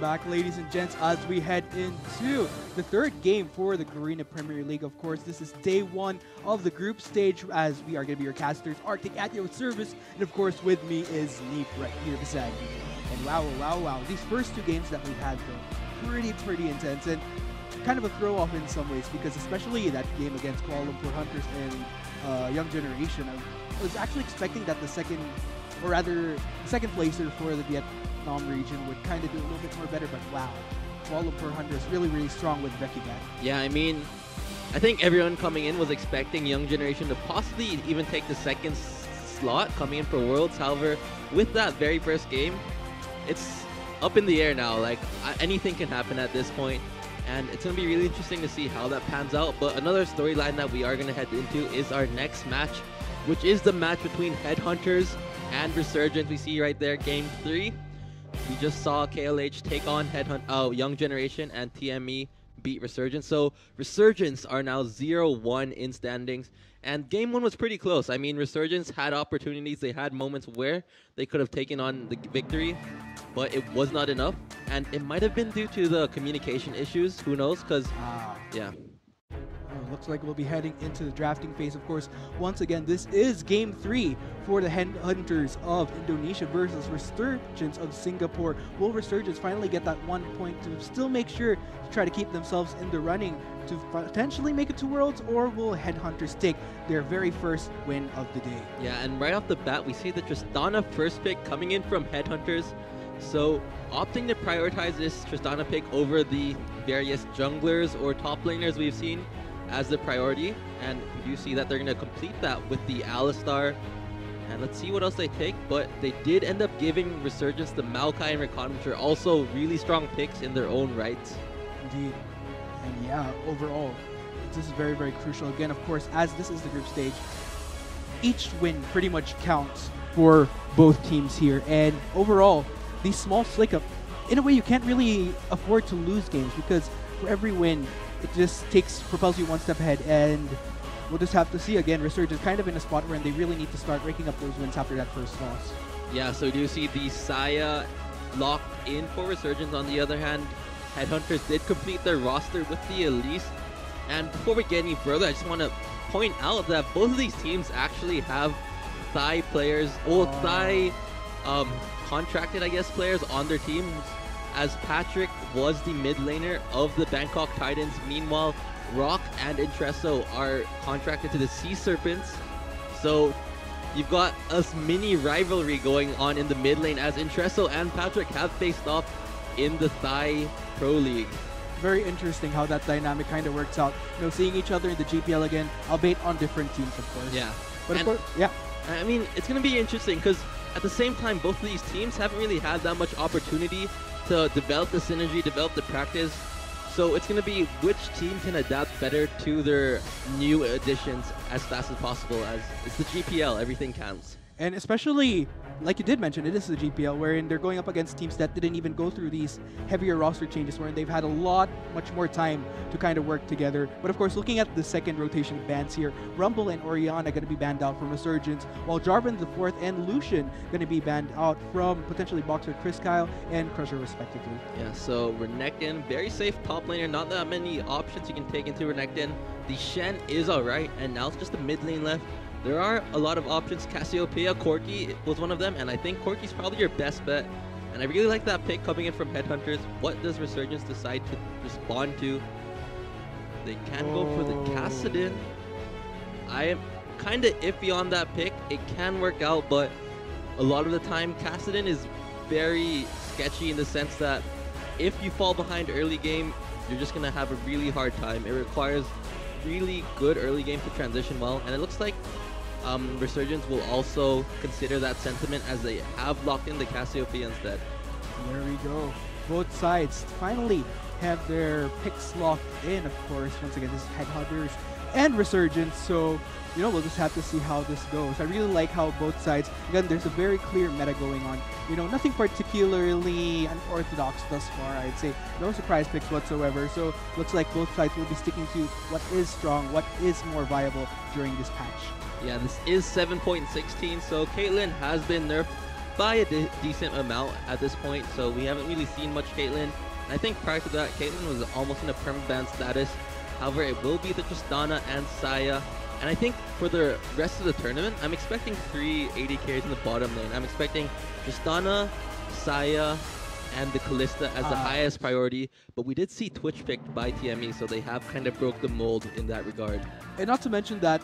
back, ladies and gents, as we head into the third game for the Garena Premier League. Of course, this is day one of the group stage, as we are going to be your casters, Arctic at your service, and of course, with me is Neep right here beside me. And wow, these first two games that we've had, though, pretty intense, and kind of a throw-off in some ways, because especially that game against Kuala Lumpur Hunters and Young Generation, I was actually expecting that the second placer for the Vietnam region would kind of do a little bit more better, but wow, Kuala Lumpur Hunters really strong with Becky back. Yeah, I mean, I think everyone coming in was expecting Young Generation to possibly even take the second slot coming in for Worlds. However, with that very first game, it's up in the air now. Like, anything can happen at this point, and it's going to be really interesting to see how that pans out. But another storyline that we are going to head into is our next match, which is the match between Headhunters and Resurgence. We see right there, Game 3. We just saw KLH take on Young Generation, and TME beat Resurgence. So Resurgence are now 0-1 in standings, and Game 1 was pretty close. I mean, Resurgence had opportunities. They had moments where they could have taken on the victory, but it was not enough, and it might have been due to the communication issues. Who knows? Because, yeah. Looks like we'll be heading into the drafting phase. Of course, once again, this is Game 3 for the Headhunters of Indonesia versus Resurgence of Singapore. Will Resurgence finally get that 1 point to still make sure to try to keep themselves in the running to potentially make it to Worlds, or will Headhunters take their very first win of the day? Yeah, and right off the bat, we see the Tristana first pick coming in from Headhunters. So opting to prioritize this Tristana pick over the various junglers or top laners we've seen as the priority, and we do see that they're going to complete that with the Alistar, and let's see what else they take. But they did end up giving Resurgence the Maokai and Recon, which are also really strong picks in their own rights. Indeed. And yeah, overall, this is very crucial. Again, of course, as this is the group stage, each win pretty much counts for both teams here, and overall, these small slick-up, in a way, you can't really afford to lose games, because for every win, it just propels you one step ahead, and we'll just have to see. Again, Resurgence kind of in a spot where they really need to start raking up those wins after that first loss. Yeah, so we do see the Saya locked in for Resurgence. On the other hand, Headhunters did complete their roster with the Elise. And before we get any further, I just want to point out that both of these teams actually have Thai players, Thai contracted, I guess, players on their teams, as Patrick was the mid laner of the Bangkok Titans. Meanwhile, Rock and Intresso are contracted to the Sea Serpents. So you've got a mini rivalry going on in the mid lane, as Intresso and Patrick have faced off in the Thai Pro League. Very interesting how that dynamic kind of works out. You know, seeing each other in the GPL again, albeit on different teams, of course. Yeah. But of course, yeah. I mean, it's going to be interesting, because at the same time, both of these teams haven't really had that much opportunity to develop the synergy, develop the practice. So it's going to be which team can adapt better to their new additions as fast as possible, as it's the GPL, everything counts. And especially, like you did mention, it is the GPL, wherein they're going up against teams that didn't even go through these heavier roster changes, wherein they've had much more time to kind of work together. But of course, looking at the second rotation bans here, Rumble and Oriana going to be banned out from Resurgence, while Jarvan the fourth and Lucian going to be banned out from potentially Boxer Chris Kyle and Crusher respectively. Yeah, so Renekton, very safe top laner, not that many options you can take into Renekton. The Shen is alright, and now it's just the mid lane left. There are a lot of options. Cassiopeia, Corki was one of them, and I think Corki's probably your best bet. And I really like that pick coming in from Headhunters. What does Resurgence decide to respond to? They can go for the Kassadin. I am kind of iffy on that pick. It can work out, but a lot of the time, Kassadin is very sketchy in the sense that if you fall behind early game, you're just going to have a really hard time. It requires really good early game to transition well, and it looks like Resurgence will also consider that sentiment, as they have locked in the Cassiopeia instead. There we go. Both sides finally have their picks locked in, of course. Once again, this is Headhunters and Resurgence, so you know, we'll just have to see how this goes. I really like how both sides, again, there's a very clear meta going on. You know, nothing particularly unorthodox thus far, I'd say. No surprise picks whatsoever. So looks like both sides will be sticking to what is strong, what is more viable during this patch. Yeah, this is 7.16, so Caitlyn has been nerfed by a decent amount at this point, so we haven't really seen much Caitlyn. I think prior to that, Caitlyn was almost in a permaban status. However, it will be the Tristana and Saya. And I think for the rest of the tournament, I'm expecting 3 AD carries in the bottom lane. I'm expecting Tristana, Saya, and the Kalista as the highest priority. But we did see Twitch picked by TME, so they have kind of broke the mold in that regard. And not to mention that,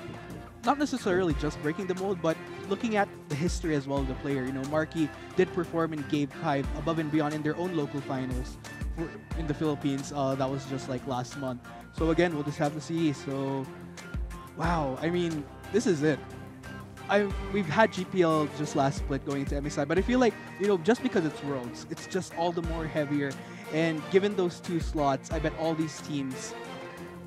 not necessarily just breaking the mold, but looking at the history as well of the player. You know, Marky did perform in Game 5 above and beyond in their own local finals in the Philippines. That was just like last month. So again, we'll just have to see. So, wow. I mean, this is it. We've had GPL just last split going into MSI, but I feel like, you know, just because it's Worlds, it's just all the more heavier. And given those 2 slots, I bet all these teams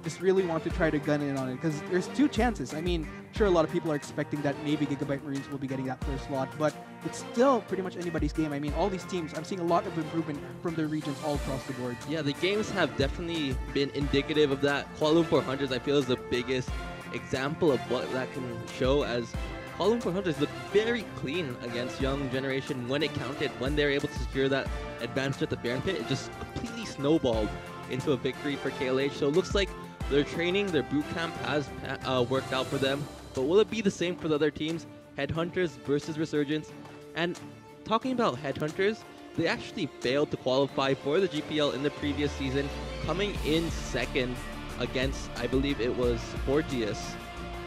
just really want to try to gun in on it because there's 2 chances. I mean, sure, a lot of people are expecting that maybe Gigabyte Marines will be getting that first slot, but it's still pretty much anybody's game. I mean, all these teams, I'm seeing a lot of improvement from their regions all across the board. Yeah, the games have definitely been indicative of that. Kuala Lumpur Hunters, I feel, is the biggest example of what that can show, as Kuala Lumpur Hunters looked very clean against Young Generation when it counted. When they were able to secure that advantage at the Baron Pit, it just completely snowballed into a victory for KLH. So it looks like their training, their boot camp has worked out for them. But will it be the same for the other teams? Headhunters versus Resurgence. And talking about Headhunters, they actually failed to qualify for the GPL in the previous season, coming in second against, I believe it was Fortius.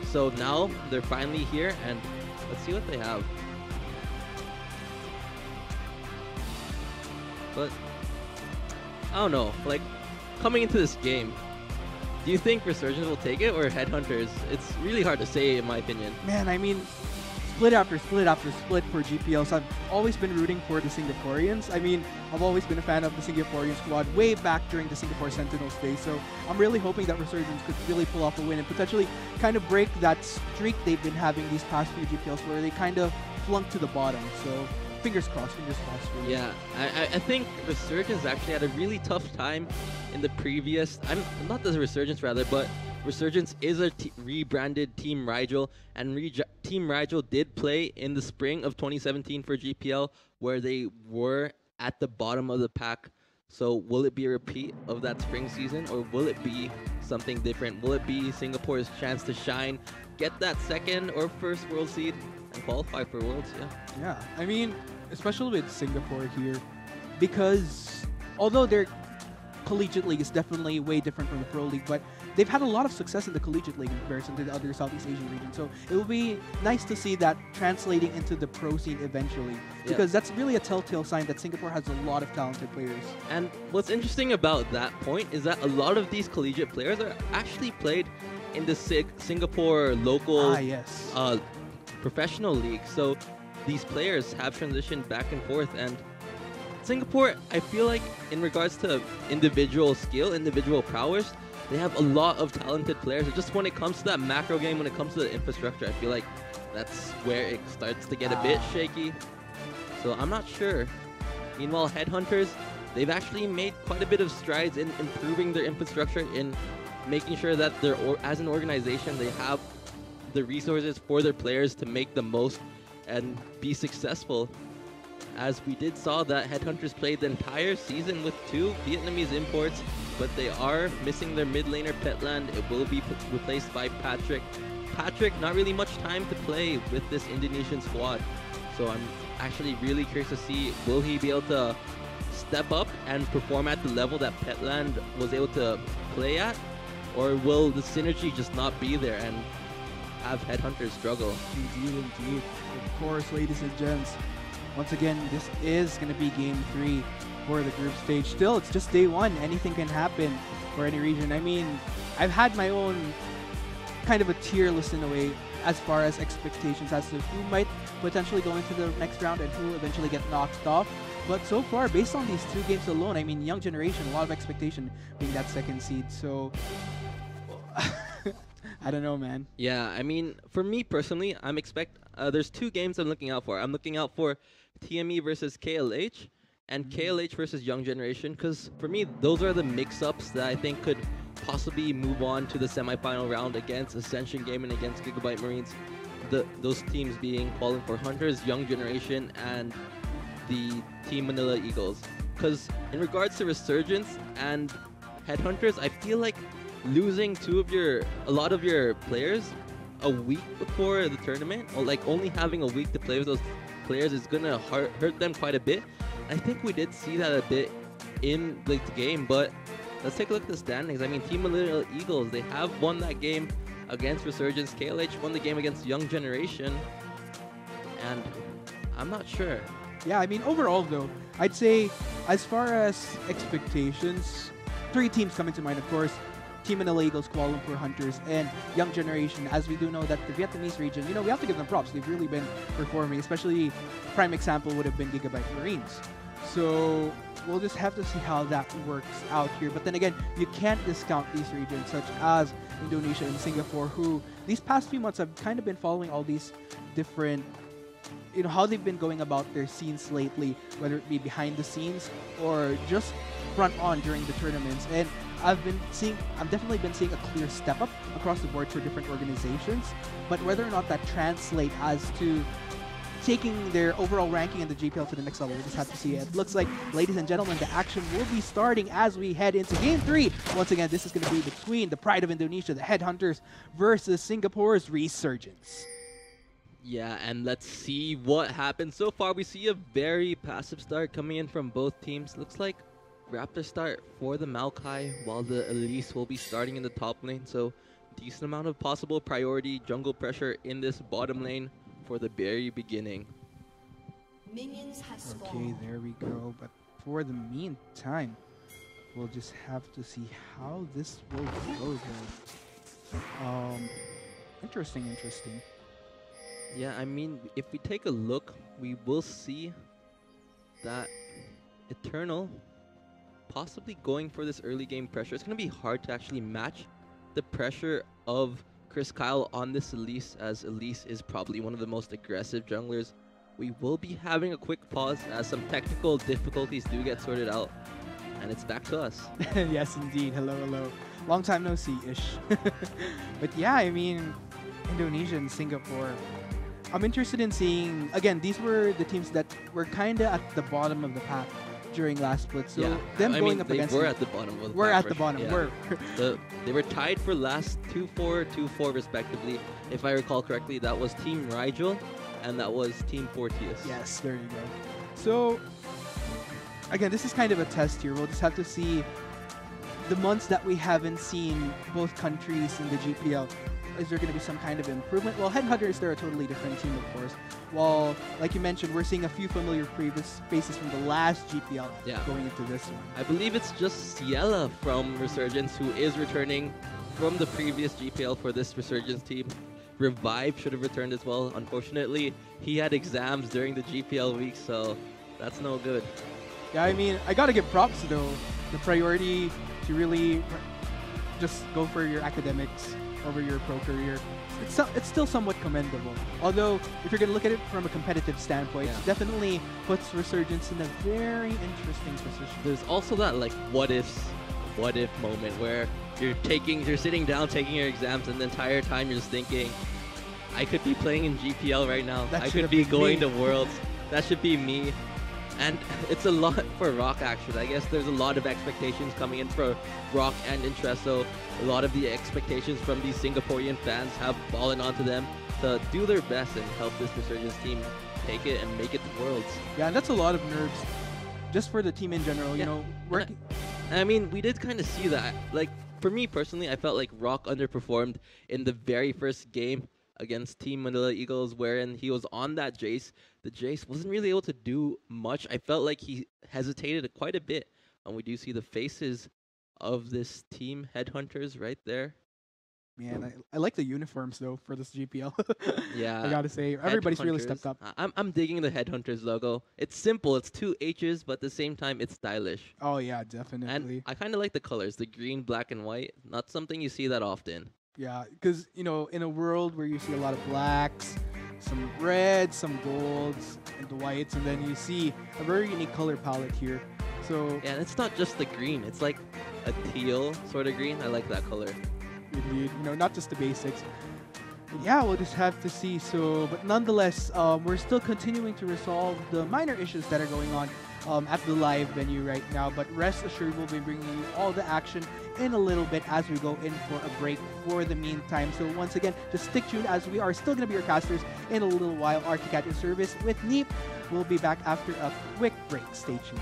So now they're finally here, and let's see what they have. But I don't know, like, coming into this game, do you think Resurgence will take it or Headhunters? It's really hard to say, in my opinion. Man, I mean, split after split after split for GPL. So I've always been rooting for the Singaporeans. I mean, I've always been a fan of the Singaporean squad way back during the Singapore Sentinels days. So I'm really hoping that Resurgence could really pull off a win and potentially kind of break that streak they've been having these past few GPLs where they kind of flunked to the bottom. So fingers crossed for you. Yeah, I think Resurgence actually had a really tough time in the previous, not the Resurgence rather, but Resurgence is a rebranded Team Rigel, and Team Rigel did play in the spring of 2017 for GPL, where they were at the bottom of the pack. So will it be a repeat of that spring season, or will it be something different? Will it be Singapore's chance to shine, get that second or first world seed, and qualify for Worlds? Yeah, I mean, especially with Singapore here, because although their collegiate league is definitely way different from the pro league, but they've had a lot of success in the collegiate league in comparison to the other Southeast Asian regions. So it will be nice to see that translating into the pro scene eventually, because that's really a telltale sign that Singapore has a lot of talented players. And what's interesting about that point is that a lot of these collegiate players are actually played in the Singapore local professional league. So these players have transitioned back and forth, and Singapore, I feel like in regards to individual skill, individual prowess, they have a lot of talented players. Just when it comes to that macro game, when it comes to the infrastructure, I feel like that's where it starts to get a bit shaky. So I'm not sure. Meanwhile, Headhunters, they've actually made quite a bit of strides in improving their infrastructure, in making sure that they're, as an organization, they have the resources for their players to make the most and be successful. As we did saw that Headhunters played the entire season with 2 Vietnamese imports, but they are missing their mid laner Petland. It will be replaced by Patrick. Patrick, not really much time to play with this Indonesian squad. So I'm actually really curious to see, will he be able to step up and perform at the level that Petland was able to play at? Or will the synergy just not be there and have Headhunters struggle? Indeed. Of course, ladies and gents. Once again, this is going to be Game 3 for the group stage. Still, it's just day 1. Anything can happen for any region. I mean, I've had my own kind of a tier list in a way as far as expectations as to who might potentially go into the next round and who eventually get knocked off. But so far, based on these 2 games alone, I mean, Young Generation, a lot of expectation being that second seed. So, I don't know, man. Yeah, I mean, for me personally, there's 2 games I'm looking out for. I'm looking out for TME versus KLH and KLH versus Young Generation, because for me, those are the mix-ups that I think could possibly move on to the semifinal round against Ascension Gaming, against Gigabyte Marines. those teams being Fallen for Hunters, Young Generation, and the Team Manila Eagles. Because in regards to Resurgence and Headhunters, I feel like losing a lot of your players a week before the tournament, or like only having a week to play with those players, is gonna hurt them quite a bit. I think we did see that a bit in the game, but let's take a look at the standings. I mean, Team Manila Eagles, they have won that game against Resurgence. KLH won the game against Young Generation, and I'm not sure. Yeah, I mean, overall, though, I'd say as far as expectations, 3 teams come into mind, of course. Team Manila Eagles, Kuala Lumpur Hunters, and Young Generation. As we do know that the Vietnamese region, we have to give them props. They've really been performing, especially prime example would have been Gigabyte Marines. So we'll just have to see how that works out here. But then again, you can't discount these regions such as Indonesia and Singapore, who these past few months have kind of been following all these different, how they've been going about their scenes lately, whether it be behind the scenes or just front on during the tournaments. And I've definitely been seeing a clear step up across the board for different organizations. But whether or not that translates as to taking their overall ranking in the GPL to the next level, we just have to see. It looks like, ladies and gentlemen, the action will be starting as we head into Game 3. Once again, this is going to be between the Pride of Indonesia, the Headhunters, versus Singapore's Resurgence. Yeah, and let's see what happens. So far, we see a very passive start coming in from both teams. Looks like Raptor start for the Maokai, while the Elise will be starting in the top lane. So decent amount of possible priority jungle pressure in this bottom lane for the very beginning. Okay, there we go. But for the meantime, we'll just have to see how this will go though. Interesting. Yeah, I mean, if we take a look, we will see that Eternal possibly going for this early game pressure. It's going to be hard to actually match the pressure of Chris Kyle on this Elise, as Elise is probably one of the most aggressive junglers. We will be having a quick pause as some technical difficulties do get sorted out, and it's back to us. Yes, indeed. Hello. Long time no see-ish. But yeah, I mean, Indonesia and Singapore, I'm interested in seeing, again, these were the teams that were kind of at the bottom of the pack during last split. So yeah, them going up against... They were at the bottom of the pack. We're at the bottom. Yeah. They were tied for last 2-4, 2-4 respectively. If I recall correctly, that was Team Rigel and that was Team Fortius. Yes, there you go. So, again, this is kind of a test here. We'll just have to see the months that we haven't seen both countries in the GPL. Is there going to be some kind of improvement? Well, Headhunters, they're a totally different team, of course. While, like you mentioned, we're seeing a few familiar previous faces from the last GPL going into this one. I believe it's just Ciela from Resurgence who is returning from the previous GPL for this Resurgence team. Revive should have returned as well. Unfortunately, he had exams during the GPL week, so that's no good. Yeah, I mean, I got to give props, though. The priority to really just go for your academics over your pro career, it's still somewhat commendable. Although, if you're going to look at it from a competitive standpoint, it definitely puts Resurgence in a very interesting position. There's also that like what if moment where you're sitting down taking your exams, and the entire time you're just thinking, I could be playing in GPL right now. I could be going to Worlds. That should be me. And it's a lot for Rock, actually. I guess there's a lot of expectations coming in for Rock and Intresso. A lot of the expectations from these Singaporean fans have fallen onto them to do their best and help this Resurgence team take it and make it to Worlds. Yeah, and that's a lot of nerves just for the team in general, you know. I mean, we did kind of see that. Like, for me personally, I felt like Rock underperformed in the very first game against Team Manila Eagles, wherein he was on that Jace. The Jace wasn't really able to do much. I felt like he hesitated quite a bit. And we do see the faces of this team, Headhunters, right there. Man, I like the uniforms, though, for this GPL. Yeah. I gotta say, everybody's really stepped up. I'm digging the Headhunters logo. It's simple. It's 2 H's, but at the same time, it's stylish. Oh, yeah, definitely. And I kind of like the colors, the green, black, and white. Not something you see that often. Yeah, because, you know, in a world where you see a lot of blacks, some reds, some golds, and the whites, and then you see a very unique color palette here. So yeah, and it's not just the green. It's like a teal sort of green. I like that color. Indeed, you know, not just the basics. Yeah, we'll just have to see. So, but nonetheless, we're still continuing to resolve the minor issues that are going on at the live venue right now. But rest assured, we'll be bringing you all the action in a little bit as we go in for a break for the meantime. So once again, just stick tuned as we are still going to be your casters in a little while. Arctic at your service with Neep. We'll be back after a quick break. Stay tuned.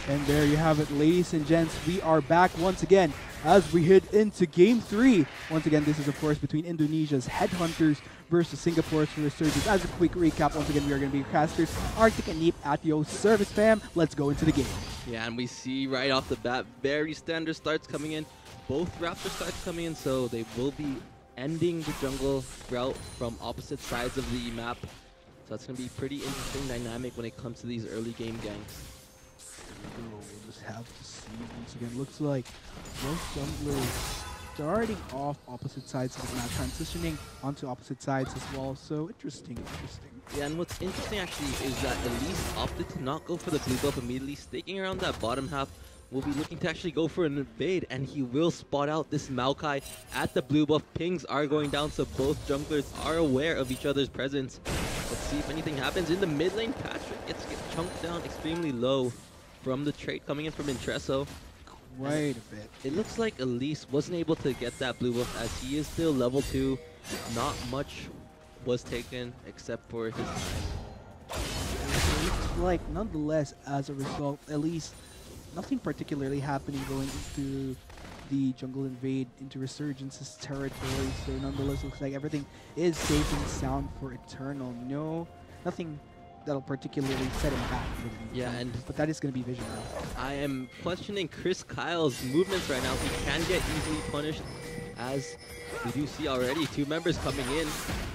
And there you have it, ladies and gents. We are back once again as we head into Game 3. Once again, this is, of course, between Indonesia's Headhunters versus Singapore's Resurgence. As a quick recap, once again, we are going to be your casters, Arctic and Neep at your service, fam. Let's go into the game. Yeah, and we see right off the bat, very standard starts coming in. Both Raptor starts coming in, so they will be ending the jungle route from opposite sides of the map. So that's going to be pretty interesting dynamic when it comes to these early game ganks. We'll just have to see once again. Looks like both junglers starting off opposite sides of the map, transitioning onto opposite sides as well. So interesting. Yeah, and what's interesting actually is that Elise opted to not go for the blue buff immediately, staking around that bottom half. Will be looking to actually go for an invade, and he will spot out this Maokai at the blue buff. Pings are going down, so both junglers are aware of each other's presence. Let's see if anything happens in the mid lane. Patrick gets chunked down extremely low from the trade coming in from Intresso. Quite a bit. It looks like Elise wasn't able to get that blue buff as he is still level 2. Not much was taken except for his time. It looks like, nonetheless, as a result, at least nothing particularly happening going into the jungle invade into Resurgence's territory. So nonetheless, looks like everything is safe and sound for Eternal. Nothing that'll particularly set him back. Yeah, but that is going to be vision now. I am questioning Chris Kyle's movements right now. He can get easily punished, as we do see already 2 members coming in,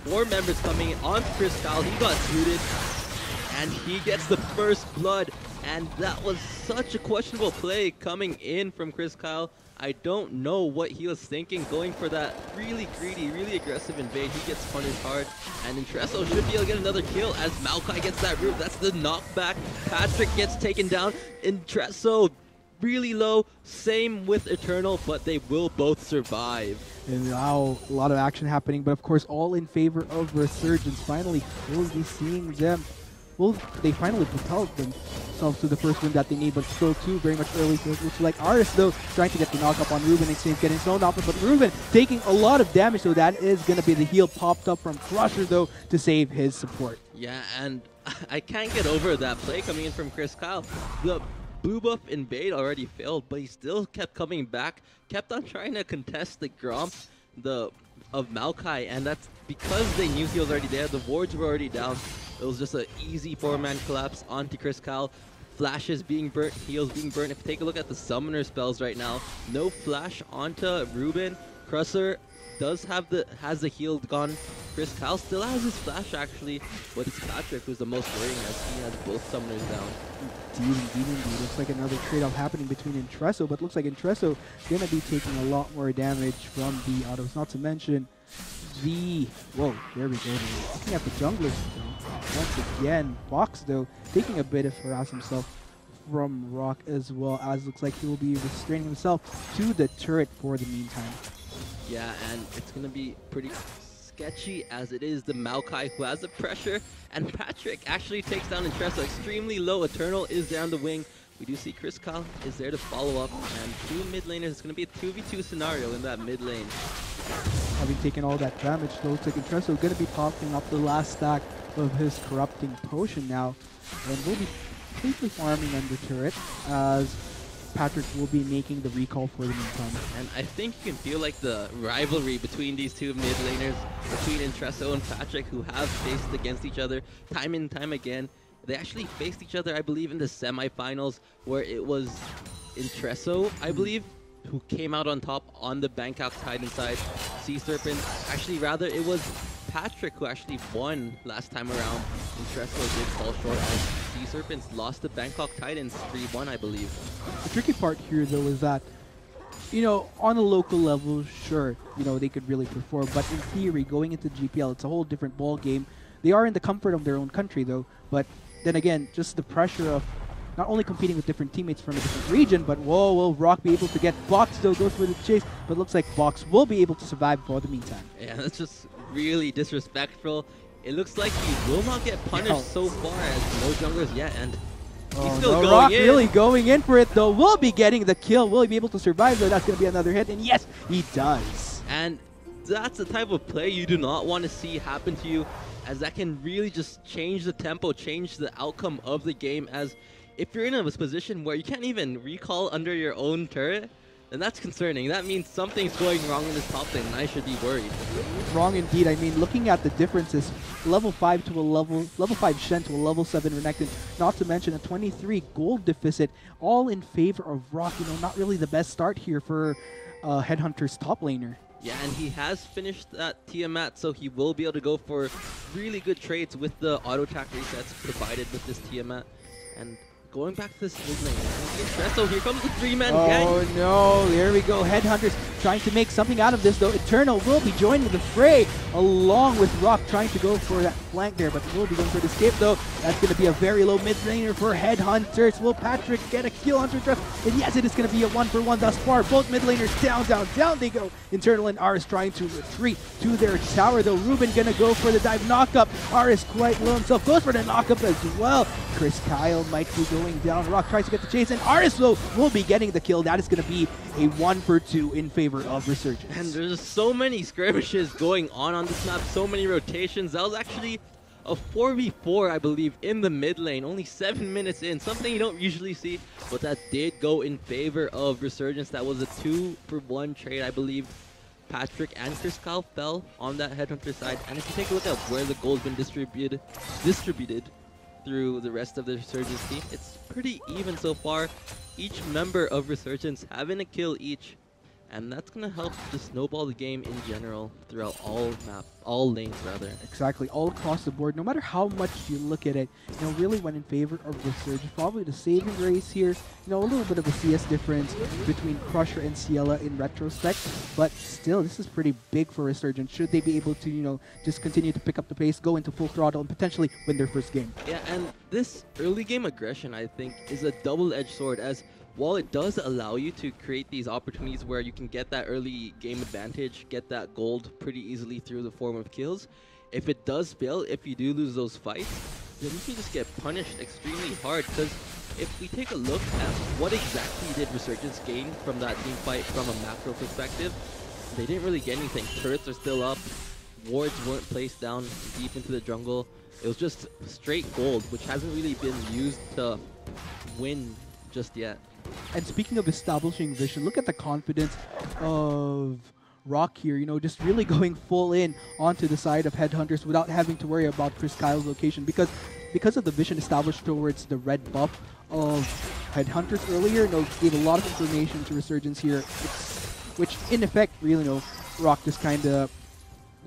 4 members coming in on Chris Kyle. He got suited, and he gets the first blood And that was such a questionable play coming in from Chris Kyle. I don't know what he was thinking, going for that really greedy, really aggressive invade. He gets punished hard, and Intresso should be able to get another kill as Maokai gets that root. That's the knockback. Patrick gets taken down. Intresso really low. Same with Eternal, but they will both survive. And now a lot of action happening, but of course all in favor of Resurgence. Finally, we'll be seeing them. Well, they finally propelled themselves to the first win that they need, but still too very much early. So it looks like Aris, though, trying to get the knock up on Ruben. Exchange getting thrown off, but Ruben taking a lot of damage, so that is going to be the heal popped up from Crusher, though, to save his support. Yeah, and I can't get over that play coming in from Chris Kyle. The blue buff invade already failed, but he still kept coming back, kept on trying to contest the Gromp of Maokai, and that's because they knew he was already there. The wards were already down. It was just an easy 4-man collapse onto Chris Kyle. Flashes being burnt, heals being burnt. If you take a look at the summoner spells right now, no flash onto Ruben. Crusher has the heal gone. Chris Kyle still has his flash actually, but it's Patrick who's the most worrying as he has both summoners down. Indeed. Looks like another trade-off happening between Intresso, but looks like Intresso going to be taking a lot more damage from the autos. Not to mention whoa, there we go. Looking at the junglers though. Once again, Box though taking a bit of harass himself from Rock, as well as looks like he will be restraining himself to the turret for the meantime. Yeah, and it's going to be pretty sketchy as it is the Maokai who has the pressure, and Patrick actually takes down Intresso extremely low. Eternal is down the wing. We do see Chris Kyle is there to follow up, and two mid laners. It's going to be a 2v2 scenario in that mid lane. Having taken all that damage, though, looks like Intresso going to be popping up the last stack of his corrupting potion now, and will be completely farming under turret as Patrick will be making the recall for the meantime. And I think you can feel like the rivalry between these two mid laners, between Intresso and Patrick, who have faced against each other time and time again. They actually faced each other, I believe, in the semifinals, where it was Intresso, I believe, who came out on top on the Bangkok Titan side. Sea Serpent, actually rather, it was Patrick who actually won last time around. Intresso did fall short as Sea Serpents lost to Bangkok Titans 3-1, I believe. The tricky part here, though, is that, you know, on a local level, sure, you know, they could really perform, but in theory, going into GPL, it's a whole different ball game. They are in the comfort of their own country, though, but then again, just the pressure of not only competing with different teammates from a different region, but will Rock be able to get Box? Still goes for the chase, but looks like Box will be able to survive for the meantime. Yeah, that's just really disrespectful. It looks like he will not get punished so far as no junglers yet, and he's still going Rock in. really going in for it, though. Will be getting the kill. Will he be able to survive, though? That's going to be another hit, and yes, he does. And that's the type of play you do not want to see happen to you, as that can really just change the tempo, change the outcome of the game. As if you're in a position where you can't even recall under your own turret, then that's concerning. That means something's going wrong in this top lane, and I should be worried. Wrong indeed. I mean, looking at the differences, level 5 to a level 5 Shen to a level 7 Renekton, not to mention a 23 gold deficit, all in favor of Rock. You know, not really the best start here for Headhunter's top laner. Yeah, and he has finished that Tiamat, so he will be able to go for really good trades with the auto attack resets provided with this Tiamat. And going back to this mid lane, Intresso, here comes the 3-man gang. Oh no, there we go. Headhunters trying to make something out of this, though. Eternal will be joining the fray, along with Rock trying to go for that flank there, but will be going for the escape, though. That's going to be a very low mid laner for Headhunters. Will Patrick get a kill on Dress? And yes, it is going to be a 1-for-1 thus far. Both mid laners down they go. Internal and Aris trying to retreat to their tower, though. Ruben going to go for the dive knock-up. Aris quite low himself, goes for the knock-up as well. Chris Kyle might be going down. Rock tries to get the chase, and Aris, though, will be getting the kill. That is going to be a 1-for-2 in favor of Resurgence. And there's so many skirmishes going on this map, so many rotations. That was actually a 4v4, I believe, in the mid lane, only 7 minutes in, something you don't usually see, but that did go in favor of Resurgence. That was a 2-for-1 trade, I believe. Patrick and Chris Kyle fell on that Headhunter side, and if you take a look at where the gold's been distributed through the rest of the Resurgence team, it's pretty even so far. Each member of Resurgence having a kill each, And that's going to help to snowball the game in general throughout all lanes rather. Exactly, all across the board. No matter how much you look at it, really went in favor of Resurgence. Probably the saving grace here. A little bit of a CS difference between Crusher and Ciela in retrospect, but still, this is pretty big for Resurgence. Should they be able to, just continue to pick up the pace, go into full throttle, and potentially win their first game? Yeah, and this early game aggression, I think, is a double-edged sword, as while it does allow you to create these opportunities where you can get that early game advantage, get that gold pretty easily through the form of kills, if it does fail, if you do lose those fights, then you can just get punished extremely hard. Because if we take a look at what exactly did Resurgence gain from that team fight from a macro perspective, they didn't really get anything. Turrets are still up, wards weren't placed down deep into the jungle. It was just straight gold, which hasn't really been used to win just yet. And speaking of establishing vision, look at the confidence of Rock here, just really going full in onto the side of Headhunters without having to worry about Chris Kyle's location, because of the vision established towards the red buff of Headhunters earlier, gave a lot of information to Resurgence here, which in effect really, Rock just kind of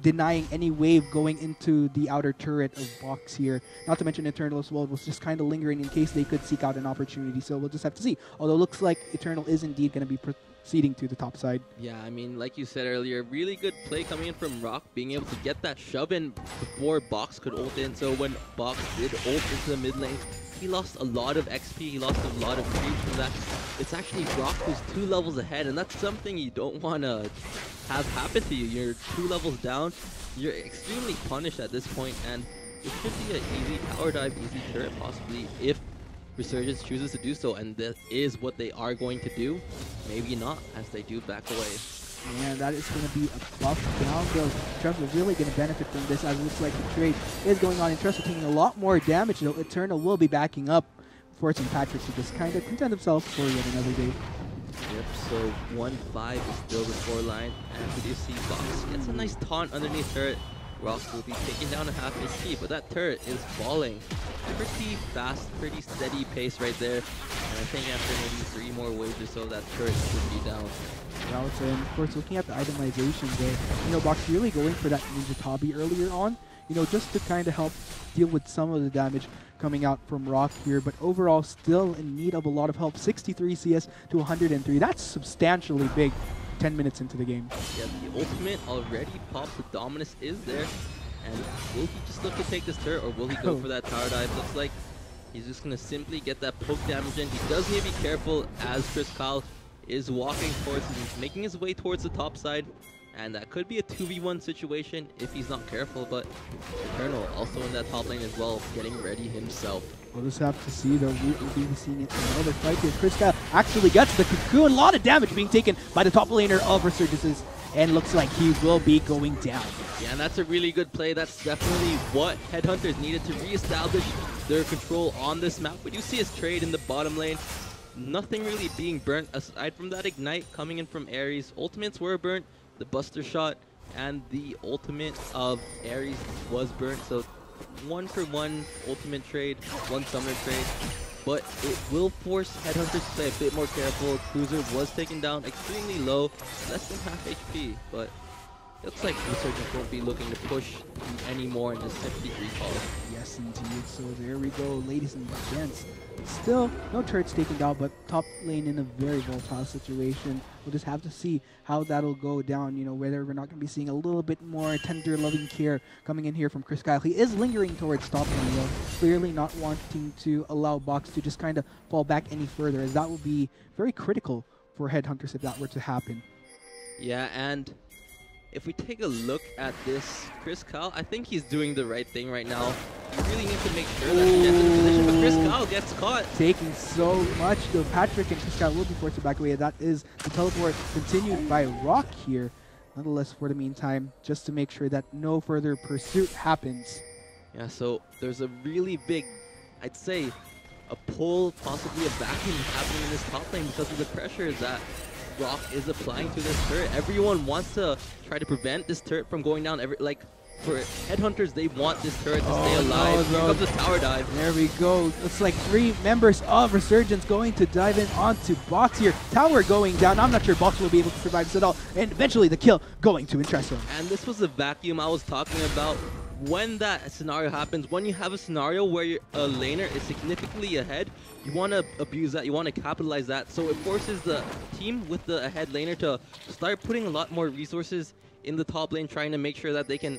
denying any wave going into the outer turret of Box here. Not to mention Eternal as well was just kind of lingering in case they could seek out an opportunity. So we'll just have to see. Although it looks like Eternal is indeed going to be proceeding to the top side. Yeah, I mean, like you said earlier, really good play coming in from Rock, being able to get that shove in before Box could ult in. So when Box did ult into the mid lane, he lost a lot of XP, he lost a lot of creep from that. It's actually Rock who's 2 levels ahead, and that's something you don't want to have happen to you. You're 2 levels down, you're extremely punished at this point, and it should be an easy tower dive, easy turret possibly, if Resurgence chooses to do so, and that is what they are going to do. Maybe not, as they do back away. And that is going to be a buff down, though. Trevor is really going to benefit from this, as it looks like the trade is going on. And Trevor taking a lot more damage, though. Eternal will be backing up, forcing Patrick to just kind of content himself for yet another day. Yep, so 1-5 is still the scoreline, and you see Box gets a nice taunt underneath turret. Rock will be taking down a half HP, but that turret is falling. Pretty fast, pretty steady pace right there. And I think after maybe 3 more waves or so, that turret should be down. And of course, looking at the itemization there, Box really going for that Ninja Tabi earlier on, just to kind of help deal with some of the damage coming out from Rock here, but overall still in need of a lot of help. 63 CS to 103, that's substantially big 10 minutes into the game. Yeah, the ultimate already popped, the Dominus is there, and will he just look to take this turret, or will he go for that tower dive? Looks like he's just going to simply get that poke damage in. He does need to be careful as Chris Kyle is walking towards, he's making his way towards the top side, and that could be a 2v1 situation if he's not careful, but Eternal also in that top lane as well, getting ready himself. We'll just have to see, though. We'll be seeing it in another fight here. Chris Kyle actually gets the cocoon. A lot of damage being taken by the top laner of Resurgences, and looks like he will be going down. Yeah, and that's a really good play. That's definitely what Headhunters needed to reestablish their control on this map. We do see his trade in the bottom lane. Nothing really being burnt aside from that ignite coming in from Ares. Ultimates were burnt, the Buster Shot and the ultimate of Ares was burnt. So 1-for-1 ultimate trade, 1 summoner trade. But it will force Headhunters to play a bit more careful. Cruiser was taken down extremely low, less than half HP, but it looks like Resurgence won't be looking to push anymore and just simply recall. Yes, indeed. So there we go, ladies and gents. Still, no turrets taken down, but top lane in a very volatile situation. We'll just have to see how that'll go down, whether we're not going to be seeing a little bit more tender, loving care coming in here from Chris Kyle. He is lingering towards top lane, though, clearly not wanting to allow Box to just kind of fall back any further, as that would be very critical for Headhunters if that were to happen. Yeah, and if we take a look at this, Chris Kyle, I think he's doing the right thing right now. You really need to make sure that he gets in position, but Chris Kyle gets caught. Taking so much, though. Patrick and Chris Kyle will be forced to back away. That is the teleport continued by Rock here. Nonetheless, for the meantime, just to make sure that no further pursuit happens. Yeah, so there's a really big, I'd say, a pull, possibly a vacuum happening in this top lane because of the pressure that Rock is applying to this turret. Everyone wants to try to prevent this turret from going down. for Headhunters, they want this turret to stay alive. Here comes the tower dive. There we go. Looks like 3 members of Resurgence going to dive in onto Box here. Tower going down. I'm not sure Box will be able to survive this at all. And eventually the kill going to Intereso. And this was the vacuum I was talking about. When that scenario happens, when you have a scenario where a laner is significantly ahead, you want to abuse that, you want to capitalize that. So it forces the team with the ahead laner to start putting a lot more resources in the top lane, trying to make sure that they can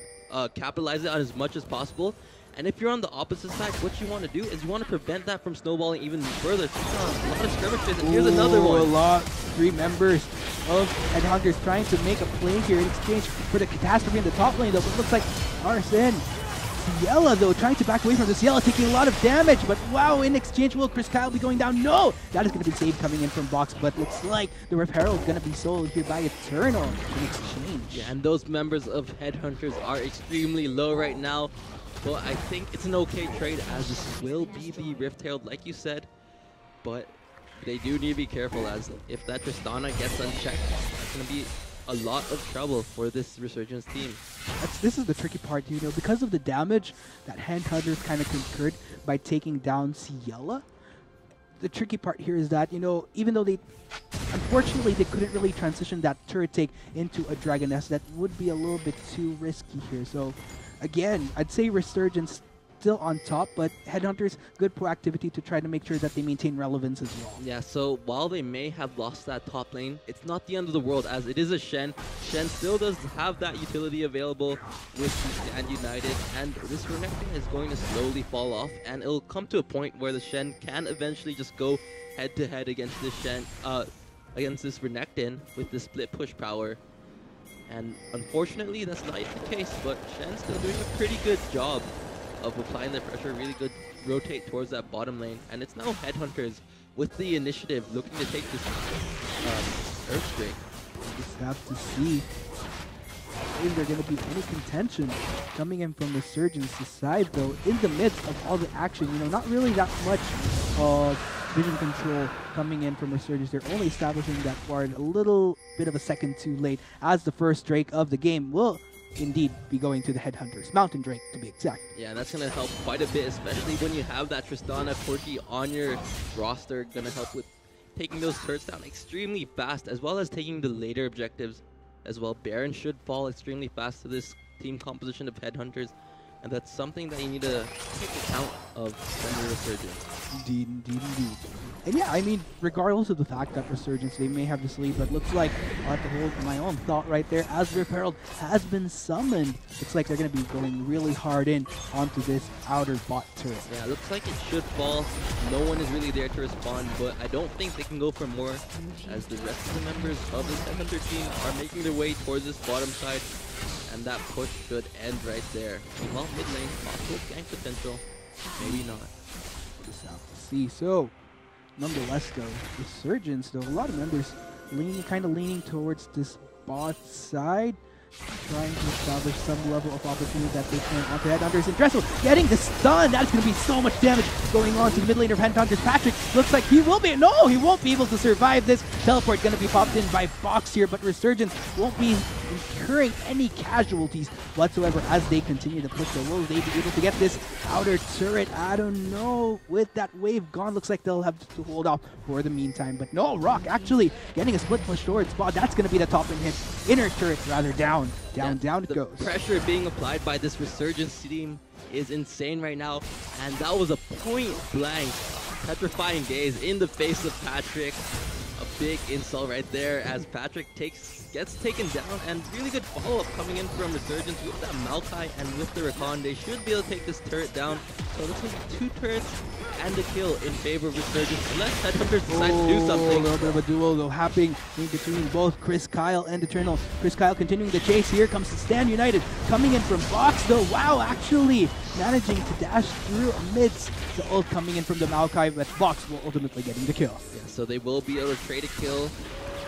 capitalize it on as much as possible. And if you're on the opposite side, what you want to do is you want to prevent that from snowballing even further. A lot of skirmishes, and here's another one. A lot. 3 members of Headhunters trying to make a play here in exchange for the catastrophe in the top lane, though. But it looks like Arsene Ciela, though, trying to back away from the Ciela, taking a lot of damage. But wow, in exchange, will Chris Kyle be going down? No! That is going to be saved coming in from Box, but looks like the Rip Herald is going to be sold here by Eternal in exchange. Yeah, and those members of Headhunters are extremely low right now. But I think it's an okay trade, as this will be the Rift Herald, like you said. But they do need to be careful, as if that Tristana gets unchecked, that's going to be a lot of trouble for this Resurgence team. This is the tricky part, you know, because of the damage that Headhunters kind of concurred by taking down Ciela. The tricky part here is that, you know, even though unfortunately they couldn't really transition that turret take into a Dragoness, that would be a little bit too risky here. So again, I'd say Resurgence still on top, but Headhunters, good proactivity to try to make sure that they maintain relevance as well. Yeah, so while they may have lost that top lane, it's not the end of the world, as it is a Shen. Shen still does have that utility available with the Stand United, and this Renekton is going to slowly fall off, and it'll come to a point where the Shen can eventually just go head-to-head against this Shen, against this Renekton with the split push power. And unfortunately, that's not yet the case, but Shen's still doing a pretty good job of applying the pressure, really good rotate towards that bottom lane. And it's now Headhunters with the initiative looking to take this Earth Drake. We just have to see if there's going to be any contention coming in from Resurgence's side, though. In the midst of all the action, you know, not really that much vision control coming in from Resurgence. They're only establishing that ward a little bit of a second too late, as the first Drake of the game will indeed be going to the Headhunters. Mountain Drake, to be exact. Yeah, that's going to help quite a bit, especially when you have that Tristana Corki on your roster. Going to help with taking those turrets down extremely fast, as well as taking the later objectives as well. Baron should fall extremely fast to this team composition of Headhunters, and that's something that you need to take account of when you're Resurgence. Indeed, indeed, indeed. And yeah, I mean, regardless of the fact that Resurgence, they may have this lead, but looks like I'll have to hold my own thought right there, as Rip Herald has been summoned. Looks like they're going to be going really hard in onto this outer bot turret. Yeah, looks like it should fall. No one is really there to respond, but I don't think they can go for more, as the rest of the members of this Headhunter team are making their way towards this bottom side, and that push should end right there. Meanwhile, mid lane, possible gank potential, maybe not. Just have to see. So, nonetheless, though, Resurgence, though, a lot of members kind of leaning towards this bot side, trying to establish some level of opportunity that they can onto Headhunters. And Dressel getting the stun. That's going to be so much damage going on to the mid laner of Headhunters. Patrick looks like he will be. No, he won't be able to survive this. Teleport going to be popped in by Box here, but Resurgence won't be incurring any casualties whatsoever as they continue to push. So will they be able to get this outer turret? I don't know. With that wave gone, looks like they'll have to hold off for the meantime. But no, Rock actually getting a split push towards bot. That's going to be the top hit. Inner turret rather down. Down it goes. The pressure being applied by this Resurgence team is insane right now, and that was a point-blank, petrifying gaze in the face of Patrick. A big insult right there, as Patrick gets taken down, and really good follow-up coming in from Resurgence with that Maokai and with the Recon. They should be able to take this turret down. So this is 2 turrets and a kill in favor of Resurgence, unless Headhunters decide to do something. A little bit of a duel though happening in between both Chris Kyle and Eternal. Chris Kyle continuing the chase. Here comes the Stand United coming in from Box though. Wow, actually managing to dash through amidst the ult coming in from the Maokai, but Box will ultimately getting the kill. Yeah, so they will be able to trade a kill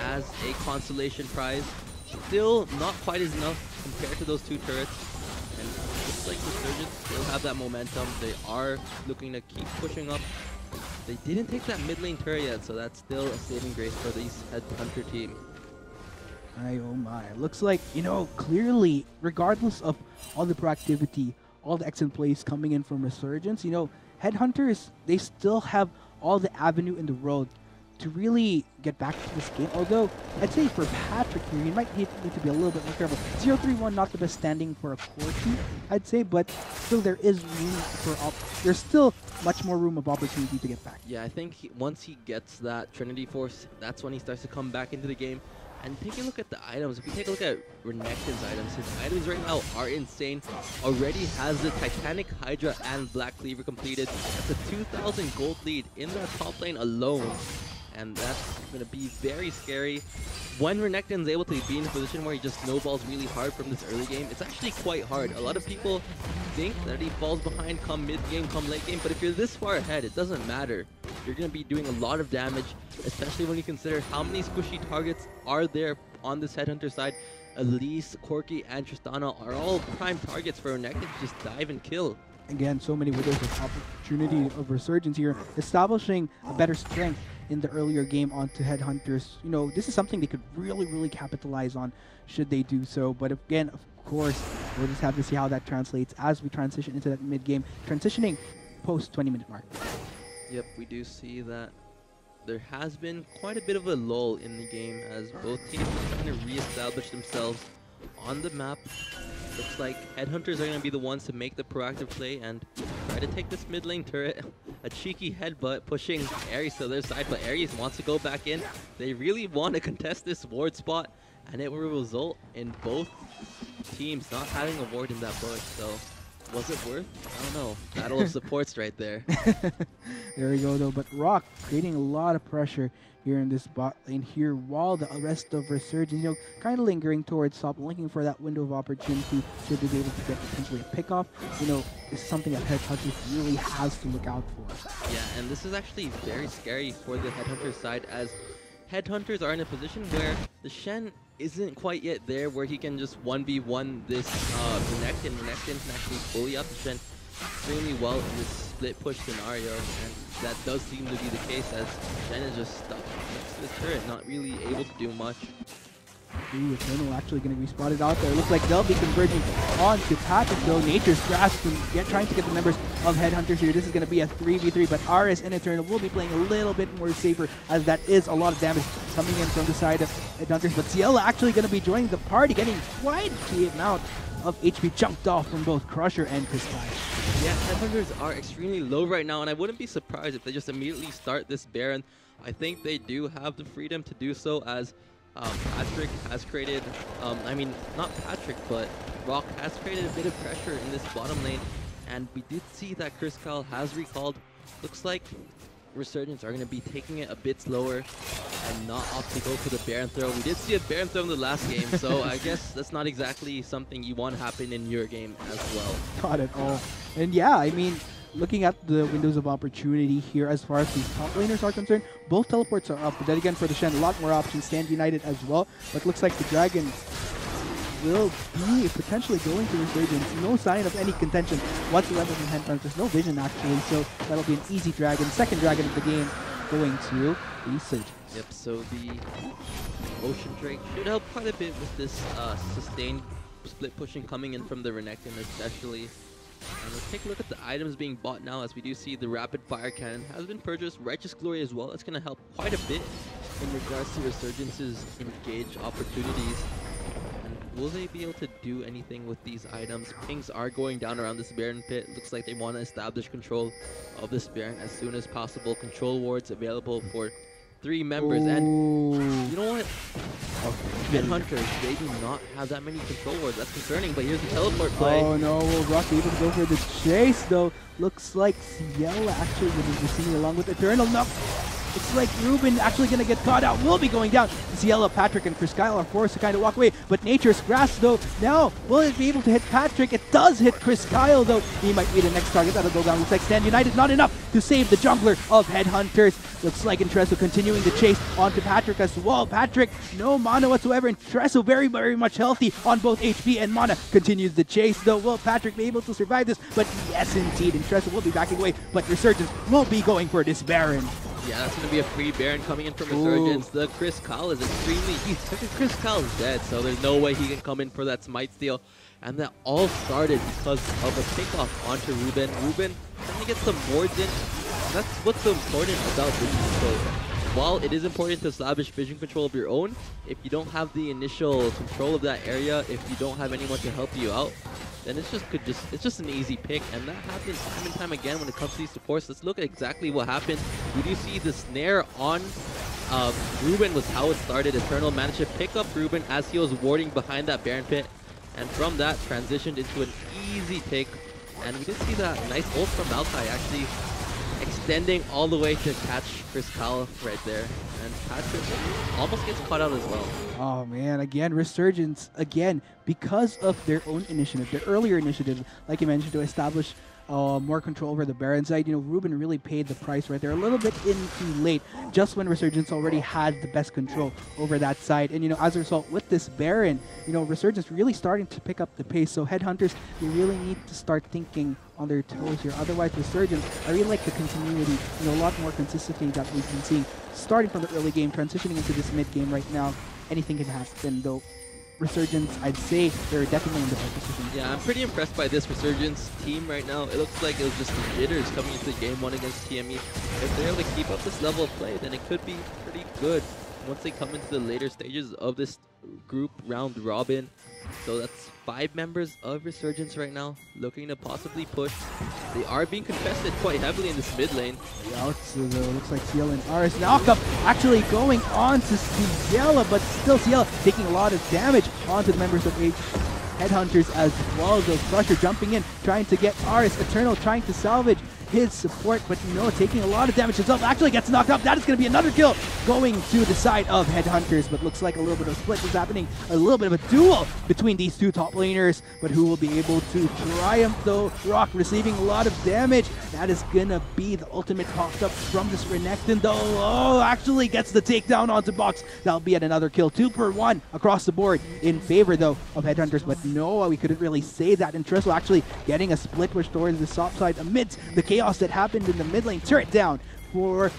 as a consolation prize. Still not quite as enough compared to those 2 turrets. And looks like Resurgence still have that momentum. They are looking to keep pushing up. They didn't take that mid lane turret yet, so that's still a saving grace for this Headhunter team. Oh my. Looks like, clearly, regardless of all the proactivity, all the excellent plays coming in from Resurgence, Headhunters, they still have all the avenue in the world to really get back to this game. Although, I'd say for Patrick here, he might need to be a little bit more careful. 0-3-1, not the best standing for a core team, I'd say, but still there is room there's still much more room of opportunity to get back. Yeah, I think once he gets that Trinity Force, that's when he starts to come back into the game. And take a look at the items. If we take a look at Renekton's items, his items right now are insane. Already has the Titanic Hydra and Black Cleaver completed. That's a 2,000 gold lead in that top lane alone. And that's going to be very scary. When Renekton's able to be in a position where he just snowballs really hard from this early game, it's actually quite hard. A lot of people think that he falls behind come mid-game, come late game, but if you're this far ahead, it doesn't matter. You're going to be doing a lot of damage, especially when you consider how many squishy targets are there on this Headhunter side. Elise, Corki, and Tristana are all prime targets for Renekton to just dive and kill. Again, so many windows of opportunity of Resurgence here, establishing a better strength in the earlier game onto Headhunters. This is something they could really, really capitalize on should they do so. But again, of course, we'll just have to see how that translates as we transition into that mid-game, transitioning post 20-minute mark. Yep, we do see that there has been quite a bit of a lull in the game as both teams are trying to reestablish themselves on the map. Looks like Headhunters are going to be the ones to make the proactive play and try to take this mid lane turret. A cheeky headbutt pushing Ares to their side, but Ares wants to go back in. They really want to contest this ward spot, and it will result in both teams not having a ward in that bush. So, was it worth? I don't know. Battle of supports right there. There we go, though. But Rock creating a lot of pressure here in this bot lane here, while the rest of Resurgence, kind of lingering towards top, looking for that window of opportunity should they be able to get potentially a pickoff. Is something that Headhunters really has to look out for. Yeah, and this is actually very scary for the Headhunter side, as Headhunters are in a position where the Shen isn't quite yet there where he can just 1v1 this Renekton. Renekton can actually bully up the Shen extremely well in this split push scenario, and that does seem to be the case as Shen is just stuck next to the turret, not really able to do much. Ooh, Eternal actually going to be spotted out there. It looks like they'll be converging on to Patrick, though. Nature's Grasp trying to get the members of Headhunters here. This is going to be a 3v3, but RS and Eternal will be playing a little bit more safer, as that is a lot of damage coming in from the side of Headhunters. But Ciela actually going to be joining the party, getting quite the amount of HP chunked off from both Crusher and Chris Klein. Yeah, Headhunters are extremely low right now, and I wouldn't be surprised if they just immediately start this Baron. I think they do have the freedom to do so, as Patrick has created, not Patrick, but Rock has created a bit of pressure in this bottom lane, and we did see that Chris Kyle has recalled. Looks like Resurgence are going to be taking it a bit slower and not opt to go for the Baron throw. We did see a Baron throw in the last game, so I guess that's not exactly something you want to happen in your game as well. Not at all. And yeah, looking at the windows of opportunity here as far as these top laners are concerned, both teleports are up. But then again, for the Shen, a lot more options. Stand United as well. But looks like the Dragon will be potentially going to Resurgence. No sign of any contention whatsoever from Headhunters. There's no vision, actually. So that'll be an easy Dragon. Second Dragon of the game going to Resurgence. Yep, so the Ocean Drake should help quite a bit with this sustained split pushing coming in from the Renekton especially. And let's take a look at the items being bought now, as we do see the Rapid Fire Cannon has been purchased. Righteous Glory as well. That's going to help quite a bit in regards to Resurgence's engage opportunities. And will they be able to do anything with these items? Pings are going down around this Baron pit. Looks like they want to establish control of this Baron as soon as possible. Control wards available for 3 members. Ooh. And you know what? Headhunters, they do not have that many control wards. That's concerning, but here's the teleport play. Oh no, will Rock be able to go for the chase, though? Looks like Ciela actually will be proceeding along with Eternal. No, Looks like Ruben actually going to get caught out. Will be going down. Ciela, Patrick, and Chris Kyle are forced to kind of walk away. But Nature's Grasp, though, now will it be able to hit Patrick? It does hit Chris Kyle, though. He might be the next target that'll go down. Looks like Stand United not enough to save the jungler of Headhunters. Looks like Intresso continuing the chase onto Patrick as well. Patrick, no mana whatsoever. Intresso very, very much healthy on both HP and mana. Continues the chase, though. Will Patrick be able to survive this? But yes, indeed. Intresso will be backing away, but Resurgence will be going for this Baron. Yeah, that's going to be a free Baron coming in from Resurgence. The Chris Kyle is Chris Kyle is dead, so there's no way he can come in for that Smite steal. And that all started because of a pickoff onto Ruben. Ruben trying to get some wards in. That's what's so important about vision control. While it is important to establish vision control of your own, if you don't have the initial control of that area, if you don't have anyone to help you out, then it's just an easy pick, and that happens time and time again when it comes to these supports. Let's look at exactly what happened. We do see the snare on Ruben was how it started. Eternal managed to pick up Ruben as he was warding behind that Baron pit, and from that transitioned into an easy pick. And we did see that nice ult from Maokai actually extending all the way to catch Chris Kyle right there. And Patrick almost gets caught out as well. Oh man, again, Resurgence, again, because of their own initiative, their earlier initiative, like you mentioned, to establish more control over the Baron side. You know, Ruben really paid the price right there, a little bit in too late, just when Resurgence already had the best control over that side. And, you know, as a result, with this Baron, you know, Resurgence really starting to pick up the pace. So Headhunters, they really need to start thinking on their toes here. Otherwise, Resurgence, I really like the continuity, you know, a lot more consistency that we've been seeing starting from the early game, transitioning into this mid game right now. Anything can happen, though. Resurgence, I'd say they're definitely in the better position. Yeah, I'm pretty impressed by this Resurgence team right now. It looks like it was just the jitters coming into game 1 against TME. If they're able to keep up this level of play, then it could be pretty good once they come into the later stages of this group round robin. So that's 5 members of Resurgence right now, looking to possibly push. They are being contested quite heavily in this mid lane. Yeah, looks like Ciela and RS knockup actually going on to Ciela, but still Ciela taking a lot of damage onto the members of Headhunters as well. The Crusher jumping in, trying to get RS. Eternal trying to salvage his support, but no, taking a lot of damage himself. Actually gets knocked up. That is going to be another kill going to the side of Headhunters, but looks like a little bit of a split is happening. A little bit of a duel between these two top laners, but who will be able to triumph though? Rock receiving a lot of damage. That is going to be the ultimate popped up from this Renekton though. Oh, actually gets the takedown onto Box. That'll be at another kill. 2 per 1 across the board in favor though of Headhunters, but no, we couldn't really say that. And Trestle actually getting a split push towards the top side amidst the chaos that happened in the mid lane. Turret down for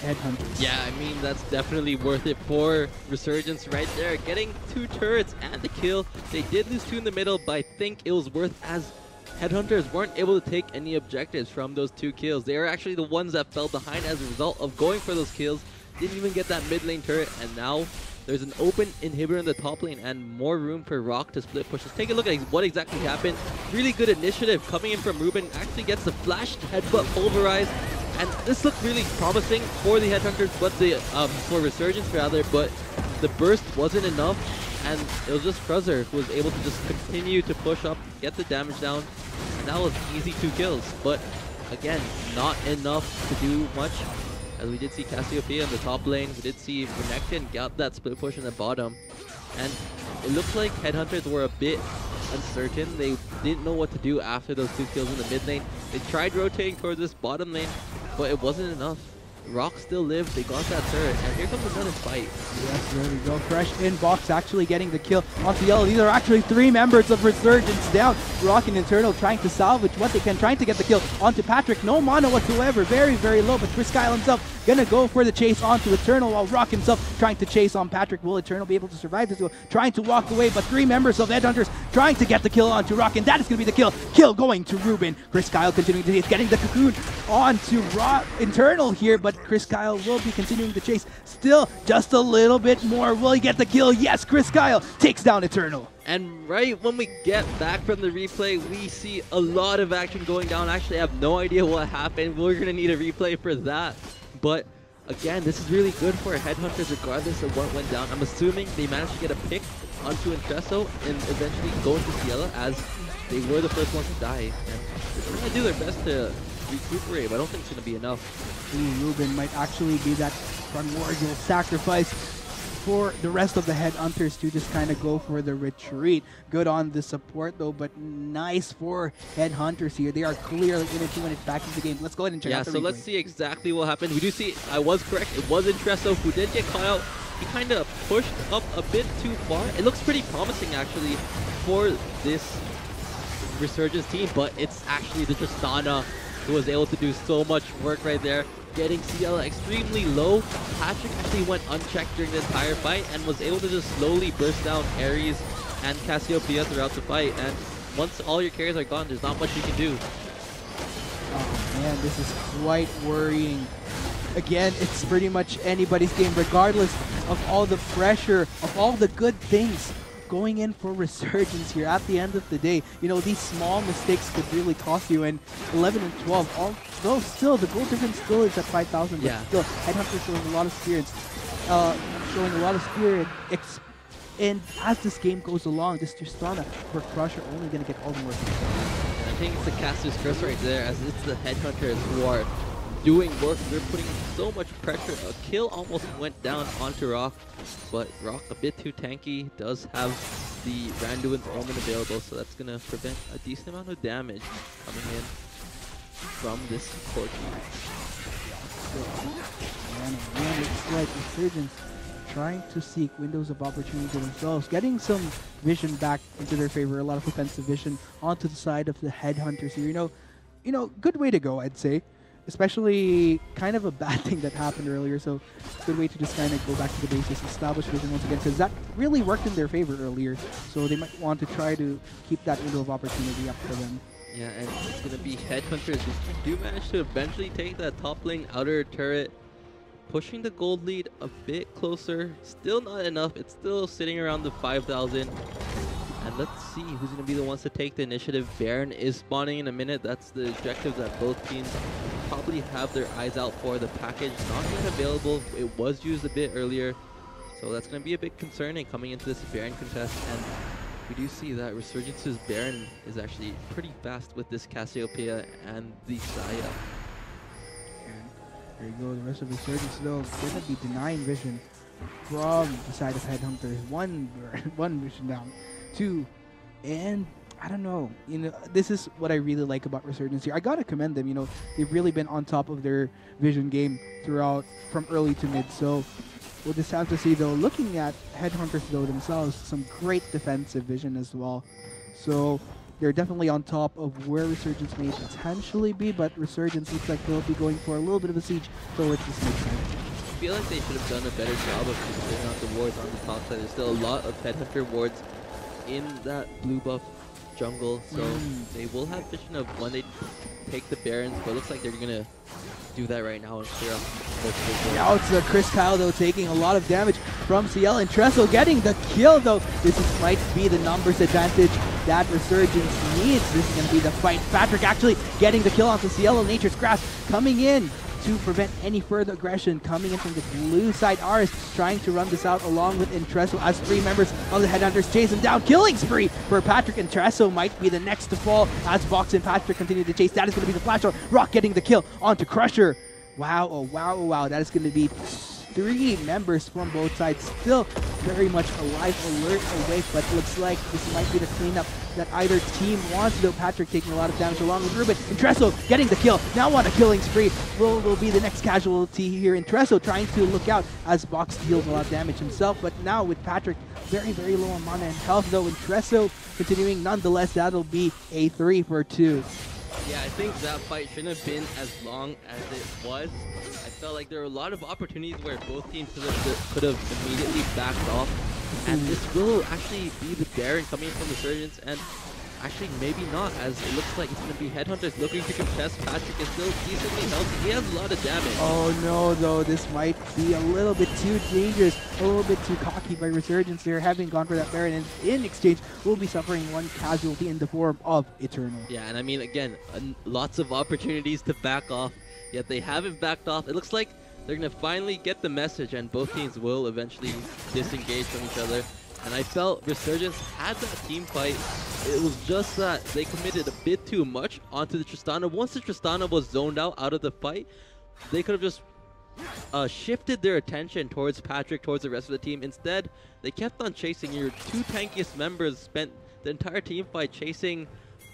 Headhunters. Yeah, I mean, that's definitely worth it for Resurgence right there. Getting 2 turrets and the kill. They did lose 2 in the middle, but I think it was worth as Headhunters weren't able to take any objectives from those 2 kills. They are actually the ones that fell behind as a result of going for those kills. Didn't even get that mid lane turret, and now there's an open inhibitor in the top lane and more room for Rock to split push. Let's take a look at what exactly happened. Really good initiative coming in from Ruben. Actually gets the flash headbutt pulverized. And this looked really promising for the Headhunters, but for Resurgence rather, but the burst wasn't enough. And it was just Crusher who was able to just continue to push up, get the damage down. And that was easy 2 kills. But again, not enough to do much. As we did see Cassiopeia in the top lane, we did see Renekton got that split push in the bottom. And it looked like Headhunters were a bit uncertain. They didn't know what to do after those 2 kills in the mid lane. They tried rotating towards this bottom lane, but it wasn't enough. Rock still lived, they got that turret, and here comes another fight. Yes, there we go. Fresh in Box actually getting the kill on Ciela. These are actually 3 members of Resurgence down. Rock and Eternal trying to salvage what they can, trying to get the kill onto Patrick. No mana whatsoever, very, very low, but Chris Kyle himself gonna go for the chase onto Eternal while Rock himself trying to chase on Patrick. Will Eternal be able to survive this duel? Trying to walk away, but 3 members of Headhunters trying to get the kill onto Rock, and that is gonna be the kill. Kill going to Ruben. Chris Kyle continuing to chase, getting the cocoon onto Rock Eternal here, but Chris Kyle will be continuing the chase. Still just a little bit more. Will he get the kill? Yes, Chris Kyle takes down Eternal. And right when we get back from the replay, we see a lot of action going down. Actually, I have no idea what happened. We're going to need a replay for that. But again, this is really good for Headhunters regardless of what went down. I'm assuming they managed to get a pick onto Entresso and eventually go into Ciela as they were the first ones to die. And they're going to do their best to recuperate, but I don't think it's going to be enough. Ooh, Ruben might actually be that primordial sacrifice for the rest of the Headhunters to just kind of go for the retreat. Good on the support though, but nice for Headhunters here. They are clearly in it 2 minutes back into the game. Let's go ahead and check out the replay. Yeah, so let's see exactly what happened. We do see, I was correct, it was Entresso who did get caught out. He kind of pushed up a bit too far. It looks pretty promising actually for this Resurgence team, but it's actually the Tristana who was able to do so much work right there. getting Ciela extremely low. Patrick actually went unchecked during the entire fight and was able to just slowly burst down Ares and Cassiopeia throughout the fight. And once all your carries are gone, there's not much you can do. Oh man, this is quite worrying. Again, it's pretty much anybody's game, regardless of all the pressure, of all the good things going in for Resurgence here. At the end of the day, you know, these small mistakes could really cost you. And 11 and 12, although still the goal difference still is at 5,000, but still Headhunter showing a lot of spirit, and as this game goes along, this Tristana for Crusher only going to get all the more. And I think it's the caster's curse right there, as it's the Headhunters who are doing work. They're putting so much pressure. A kill almost went down onto Rock, but Rock a bit too tanky, does have the Randuin's Omen available, so that's going to prevent a decent amount of damage coming in from this core team. Man, it's like Resurgence trying to seek windows of opportunity for themselves, getting some vision back into their favor, a lot of offensive vision onto the side of the Headhunters here. You know, good way to go, I'd say. Especially kind of a bad thing that happened earlier, so good way to just kind of go back to the basics, establish vision once again, because that really worked in their favor earlier, so they might want to try to keep that window of opportunity up for them. Yeah, and it's going to be Headhunters who do manage to eventually take that top lane outer turret, pushing the gold lead a bit closer. Still not enough, it's still sitting around the 5,000. And let's see who's going to be the ones to take the initiative. Baron is spawning in a minute. That's the objective that both teams probably have their eyes out for. The package not yet available. It was used a bit earlier. So that's going to be a bit concerning coming into this Baron contest. And we do see that Resurgence's Baron is actually pretty fast with this Cassiopeia and the Saya. And there you go. The rest of Resurgence though going to be denying vision from the side of Headhunters. One vision down. 2, and I don't know, you know, this is what I really like about Resurgence here. I gotta commend them, you know, they've really been on top of their vision game throughout from early to mid, so we'll just have to see though. Looking at Headhunters though themselves, some great defensive vision as well, so they're definitely on top of where Resurgence may potentially be, but Resurgence looks like they'll be going for a little bit of a siege towards this mid side. I feel like they should have done a better job of clearing out the wards on the top side. There's still a lot of Headhunter wards in that blue buff jungle, so they will have vision of when they take the Barons, but it looks like they're gonna do that right now and clear up multiple. Now it's Chris Kyle though taking a lot of damage from CL, and Trestle getting the kill though. Might be the numbers advantage that Resurgence needs. This is gonna be the fight. Patrick actually getting the kill onto Cielo. Nature's Grasp coming in to prevent any further aggression coming in from the blue side. Aris trying to run this out along with Intresso as 3 members of the Headhunters chase him down. Killing spree for Patrick. Intresso might be the next to fall as Box and Patrick continue to chase. That is going to be the flash on Rock getting the kill onto Crusher. Wow, oh wow, oh wow. That is going to be 3 members from both sides still very much alive, alert, awake, but looks like this might be the cleanup that either team wants, though Patrick taking a lot of damage along with Ruben. Intresso getting the kill, now on a killing spree, will be the next casualty here. Intresso trying to look out as Box deals a lot of damage himself, but now with Patrick very, very low on mana and health, though Intresso continuing nonetheless, that'll be a 3 for 2. Yeah, I think that fight shouldn't have been as long as it was. I felt like there were a lot of opportunities where both teams could have immediately backed off. And this will actually be the Baron coming in from Resurgence, and actually maybe not, as it looks like it's going to be Headhunters looking to contest. Patrick is still decently healthy. He has a lot of damage. Oh no, though, this might be a little bit too dangerous, a little bit too cocky by Resurgence there, having gone for that Baron, and in exchange will be suffering 1 casualty in the form of Eternal. Yeah, and I mean, again, lots of opportunities to back off, yet they haven't backed off. It looks like they're going to finally get the message, and both teams will eventually disengage from each other. And I felt Resurgence had that team fight. It was just that they committed a bit too much onto the Tristana. Once the Tristana was zoned out of the fight, they could have just shifted their attention towards Patrick, towards the rest of the team. Instead, they kept on chasing. Your 2 tankiest members spent the entire team fight chasing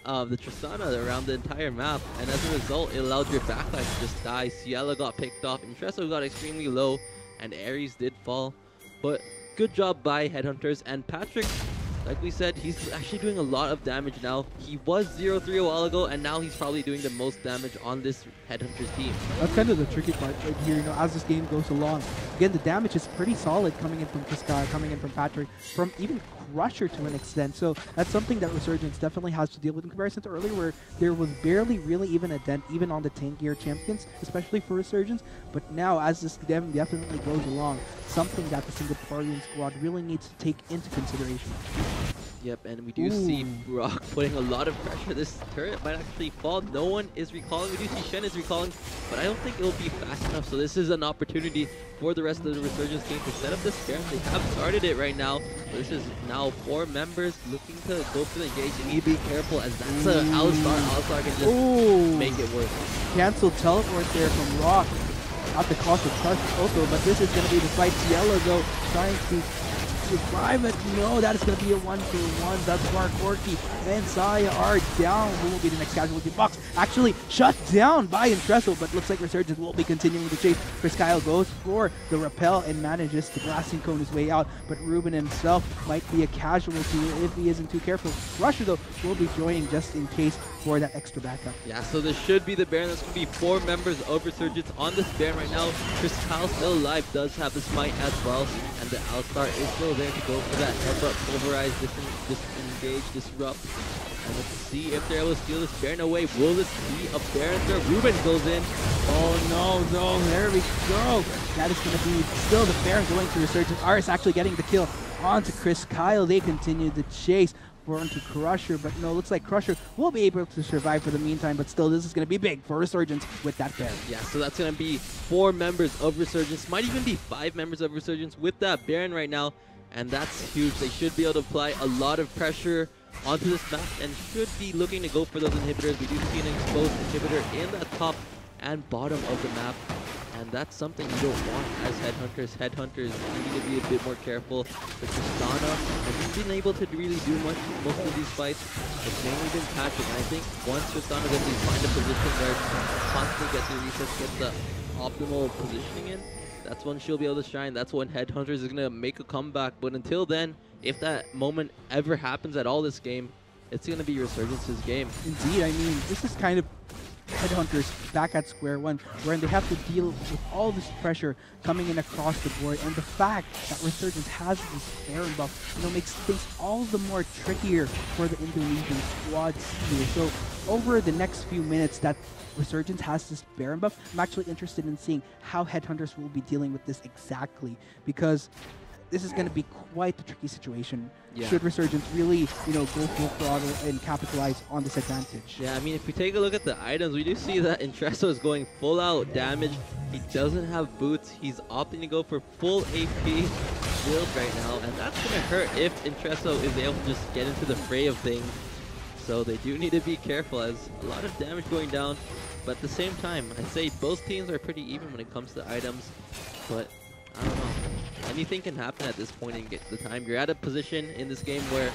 the Tristana around the entire map, and as a result, it allowed your backline to just die. Ciela got picked off, Intresso got extremely low, and Ares did fall. But good job by Headhunters, and Patrick like we said, he's actually doing a lot of damage now. He was 0-3 a while ago, and now he's probably doing the most damage on this Headhunters team. That's kind of the tricky part right here, you know, as this game goes along. Again, the damage is pretty solid coming in from Kiska, coming in from Patrick, from even Crusher to an extent. So that's something that Resurgence definitely has to deal with in comparison to earlier, where there was barely really even a dent even on the tankier champions, especially for Resurgence. But now, as this game definitely goes along, something that the Singaporean squad really needs to take into consideration. Yep, and we do see Brock putting a lot of pressure. This turret might actually fall. No one is recalling. We do see Shen is recalling, but I don't think it'll be fast enough. So this is an opportunity for the rest of the Resurgence team to set up this Baron. They have started it right now. This is now 4 members looking to go for the engage. You need to be careful, as that's an Alistar. Alistar can just make it work. Cancel teleport there from Rock at the cost of trust also, but this is going to be the fight. Cielo though trying to survive it. No, that is going to be a 1-for-1. That's where Corky and Saya are down. Who will be the next casualty? Fox actually shut down by Intresso, but looks like Resurgence will be continuing the chase. Chris Kyle goes for the rappel and manages to blasting cone his way out, but Ruben himself might be a casualty if he isn't too careful. Rusher though will be joining just in case for that extra backup. Yeah, so this should be the Baron. There's going to be 4 members of Resurgence on this Baron right now. Chris Kyle still alive, does have the smite as well, and the Alistar is still there to go for that headbutt, pulverize, disengage, disrupt. And let's see if they're able to steal this Baron away. Will this be a Baron there? Ruben goes in. Oh no, there we go. That is going to be still the Baron going to Resurgence. RS actually getting the kill onto Chris Kyle. They continue the chase onto Crusher, but no, looks like Crusher will be able to survive for the meantime, but still this is going to be big for Resurgence with that Baron. Yeah, so that's going to be 4 members of Resurgence, might even be 5 members of Resurgence with that Baron right now, and that's huge. They should be able to apply a lot of pressure onto this map and should be looking to go for those inhibitors. We do see an exposed inhibitor in the top and bottom of the map, and that's something you don't want as Headhunters. Headhunters need to be a bit more careful. But Tristana hasn't been able to really do much in most of these fights. It's mainly been Patrick, and I think once Tristana gets to find a position where she constantly gets the resets, gets the optimal positioning in, that's when she'll be able to shine. That's when Headhunters is going to make a comeback. But until then, if that moment ever happens at all this game, it's going to be Resurgence's game. Indeed, I mean, this is kind of Headhunters back at square one, where they have to deal with all this pressure coming in across the board, and the fact that Resurgence has this Baron buff, you know, makes things all the more trickier for the Indonesian squads here. So over the next few minutes that Resurgence has this Baron buff, I'm actually interested in seeing how Headhunters will be dealing with this exactly, because this is going to be quite a tricky situation. Yeah. Should Resurgence really, you know, go full throttle and capitalize on this advantage? Yeah, I mean, if we take a look at the items, we do see that Intresso is going full out damage. He doesn't have boots. He's opting to go for full AP build right now, and that's going to hurt if Intresso is able to just get into the fray of things. So they do need to be careful, as a lot of damage going down. But at the same time, I'd say both teams are pretty even when it comes to items. But I don't know. Anything can happen at this point in the time. You're at a position in this game where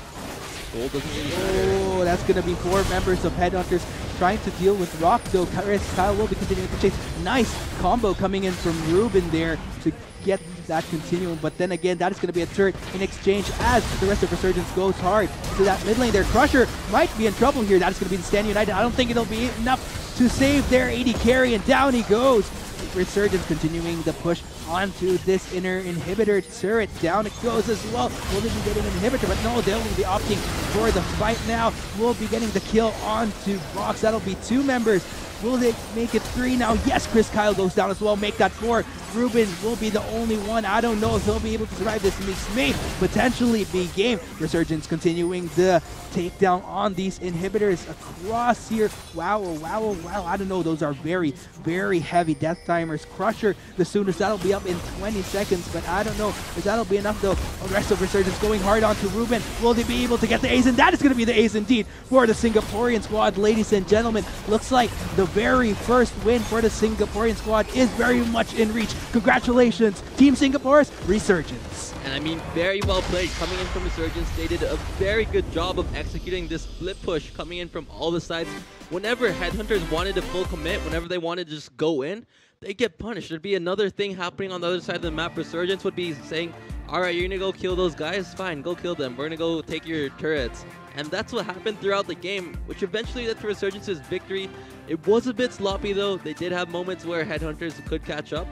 gold doesn't really matter. Oh, that's going to be 4 members of Headhunters trying to deal with Rock, though. Kyle will be continuing the chase. Nice combo coming in from Ruben there to get that continuum. But then again, that is going to be a turret in exchange as the rest of Resurgence goes hard into that mid lane there. Crusher might be in trouble here. That is going to be the Stand United. I don't think it'll be enough to save their AD carry, and down he goes. Resurgence continuing the push onto this inner inhibitor turret. Down it goes as well. Will they be getting an inhibitor? But no, they'll be opting for the fight now. We'll be getting the kill onto Brox. That'll be 2 members. Will they make it 3 now? Yes, Chris Kyle goes down as well. Make that 4. Ruben will be the only one. I don't know if he'll be able to survive this. This may potentially be game. Resurgence continuing the takedown on these inhibitors across here. Wow, wow, wow. I don't know. Those are very, very heavy death timers. Crusher, the soonest that'll be up in 20 seconds, but I don't know if that'll be enough though. The rest of Resurgence going hard onto Ruben. Will they be able to get the ace? And that is going to be the ace indeed for the Singaporean squad, ladies and gentlemen. Looks like the very first win for the Singaporean squad is very much in reach. Congratulations, Team Singapore's Resurgence. And I mean, very well played coming in from Resurgence. They did a very good job of executing this split push coming in from all the sides. Whenever Headhunters wanted to full commit, whenever they wanted to just go in, they get punished. There'd be another thing happening on the other side of the map. Resurgence would be saying, alright, you're gonna go kill those guys? Fine, go kill them. We're gonna go take your turrets. And that's what happened throughout the game, which eventually led to Resurgence's victory. It was a bit sloppy though. They did have moments where Headhunters could catch up.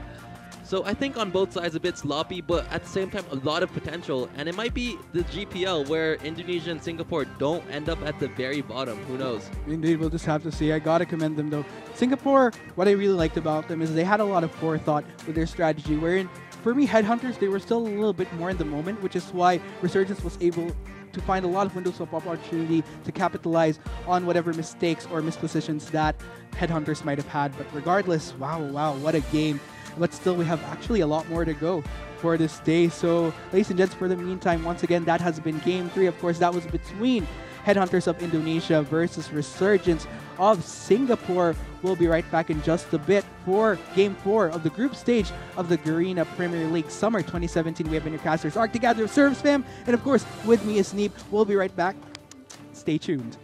So I think on both sides a bit sloppy, but at the same time a lot of potential. And it might be the GPL where Indonesia and Singapore don't end up at the very bottom. Who knows? Indeed, we'll just have to see. I gotta commend them though. Singapore, what I really liked about them is they had a lot of forethought with their strategy, wherein for me, Headhunters, they were still a little bit more in the moment, which is why Resurgence was able to find a lot of windows of opportunity to capitalize on whatever mistakes or mispositions that Headhunters might have had. But regardless, wow, what a game. But still, we have actually a lot more to go for this day. So, ladies and gents, for the meantime, once again, that has been Game 3. Of course, that was between Headhunters of Indonesia versus Resurgence of Singapore. We'll be right back in just a bit for Game 4 of the group stage of the Garena Premier League Summer 2017. We have been your casters, Arctic Gather of Service Fam, and of course, with me is Sneep. We'll be right back. Stay tuned.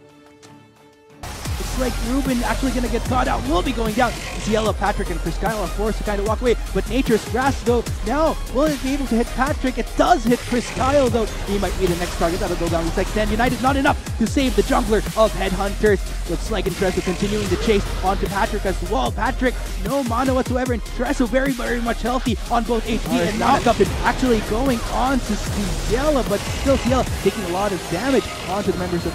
Looks like Ruben actually going to get caught out. Will be going down. Cielo, Patrick, and Chris Kyle are forced to kind of walk away. But Nature's Grass, though, now will it be able to hit Patrick? It does hit Chris Kyle, though. He might be the next target. That'll go down. Looks like Stand United not enough to save the jungler of Headhunters. Looks like Intresso continuing the chase onto Patrick as well. Patrick, no mana whatsoever. Intresso very much healthy on both HP and knockup. And actually going on to Cielo, but still Cielo taking a lot of damage onto the members of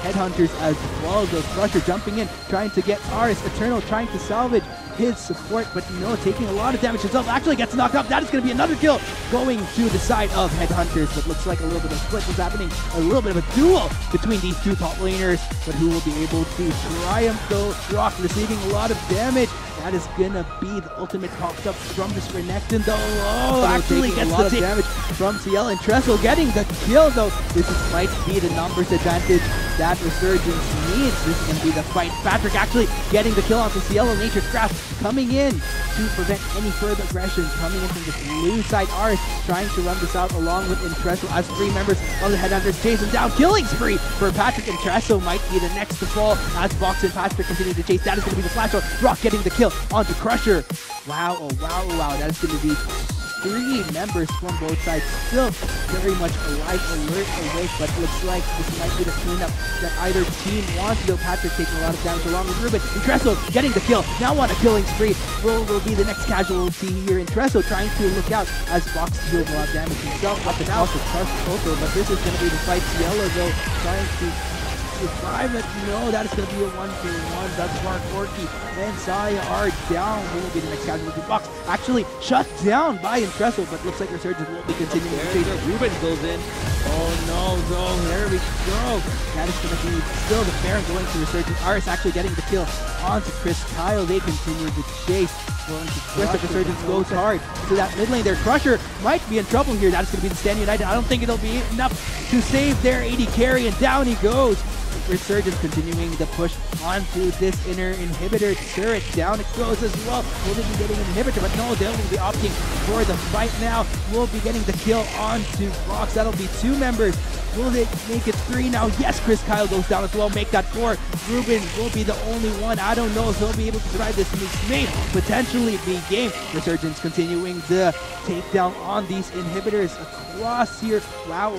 Headhunters as well. The Crusher jumping in, trying to get Aris. Eternal trying to salvage his support, but no, taking a lot of damage himself. Actually gets knocked up. That is going to be another kill going to the side of Headhunters, but looks like a little bit of split was happening. A little bit of a duel between these two top laners, but who will be able to triumph though? Rock receiving a lot of damage. That is gonna be the ultimate popped up from this Renekton though. Oh, actually gets a lot of damage from CL, and Trestle getting the kill though. This might be the numbers advantage that Resurgence needs. This is gonna be the fight. Patrick actually getting the kill onto CL. Nature's Grasp coming in to prevent any further aggression. Coming in from the blue side, Aris trying to run this out along with Intresso as 3 members of the Headhunters chase him down. Killing spree for Patrick. Intresso might be the next to fall as Box and Patrick continue to chase. That is going to be the flash out. Rock getting the kill onto Crusher. Wow, oh wow. That is going to be 3 members from both sides still very much alive, alert, awake, but looks like this might be the cleanup that either team wants. Though Patrick taking a lot of damage along with Ruben. Intresso getting the kill, now on a killing spree. Will be the next casualty here. Intresso trying to look out as Box deals a lot of damage himself up and out. Also, but this is going to be the fight. Cielo though trying to survive it. No, that is going to be a 1-1. That's Mark Orky and Saya are down. Who will be the next casualty? Box actually shut down by Intresso, but looks like Resurgence will be continuing to chase. Ruben goes in. Oh no, there we go. That is going to be still the Baron going to Resurgence. Aris actually getting the kill onto Chris Kyle. They continue the chase. Going to Crusher. Resurgence goes hard to that mid lane there. Crusher might be in trouble here. That is going to be the Stand United. I don't think it'll be enough to save their AD carry, and down he goes. Resurgence continuing the push onto this inner inhibitor turret. Down it goes as well. Will they be getting an inhibitor? But no, they'll be opting for the fight now. Will be getting the kill onto Box. That'll be 2 members. Will they make it 3 now? Yes, Chris Kyle goes down as well. Make that 4. Ruben will be the only one. I don't know if he'll be able to survive this. This may potentially be game. Resurgence continuing the takedown on these inhibitors across here. Wow.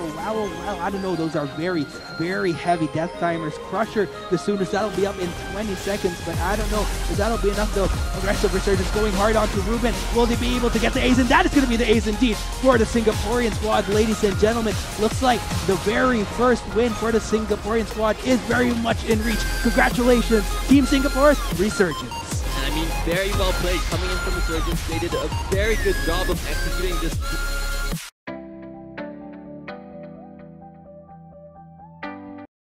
I don't know. Those are very heavy death timers. Crusher, the soonest that'll be up in 20 seconds, but I don't know if that'll be enough though. Aggressive Resurgence going hard onto Ruben. Will they be able to get the ace? And that is going to be the ace indeed for the Singaporean squad, ladies and gentlemen. Looks like the very first win for the Singaporean squad is very much in reach. Congratulations, Team Singapore's Resurgence. I mean, very well played coming in from Resurgence. They did a very good job of executing this